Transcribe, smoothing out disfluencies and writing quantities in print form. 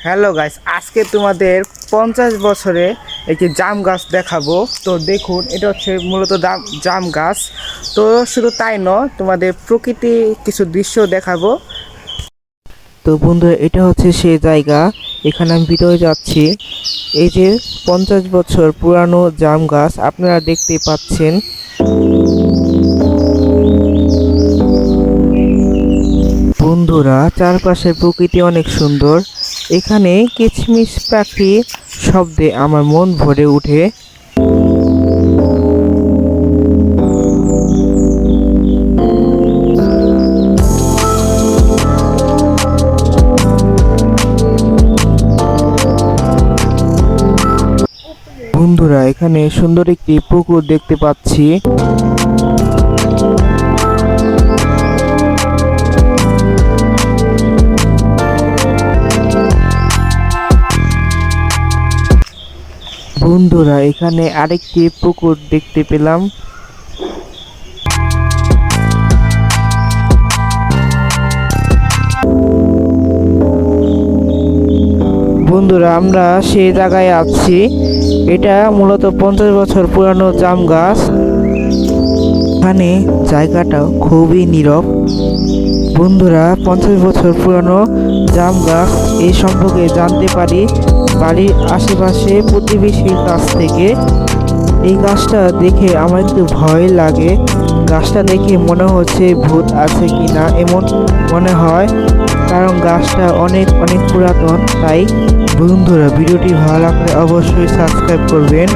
Hello guys, আজকে তোমাদের 50 বছরে একটি জাম গাছ দেখাবো। তো দেখুন, এটা হচ্ছে মূলত জাম গাছ। তো শুধু তাই নয়, তোমাদের প্রকৃতি কিছু দৃশ্য দেখাবো। তো বন্ধুরা, এটা হচ্ছে সেই জায়গা, এখানে আমি ভিতরে যাচ্ছি। এই যে 50 বছর পুরানো জাম গাছ আপনারা দেখতে পাচ্ছেন। বন্ধুরা, চারপাশের প্রকৃতি অনেক সুন্দর। এখানে কিচমিচ পাখি শব্দে আমার মন ভরে ওঠে। বন্ধুরা, এখানে সুন্দর একটি পুকুর দেখতে পাচ্ছি। বন্ধুরা, এখানে আরেকটি পুকুর দেখতে পেলাম। বন্ধুরা, আমরা সেই জায়গায় আছি। এটা মূলত 50 বছর পুরানো জাম গাছ। এখানে জায়গাটা খুবই নীরব। বন্ধুরা, 50 বছর পুরানো জাম গাছ এই সম্পর্কে জানতে পারি বাড়ির আশেপাশে প্রতিবেশীর কাছ থেকে। এই গাছটা দেখে আমার একটু ভয় লাগে। গাছটা দেখে মনে হচ্ছে ভূত আছে কিনা এমন মনে হয়, কারণ গাছটা অনেক অনেক পুরাতন। তাই বন্ধুরা, ভিডিওটি ভালো লাগলে অবশ্যই সাবস্ক্রাইব করবেন।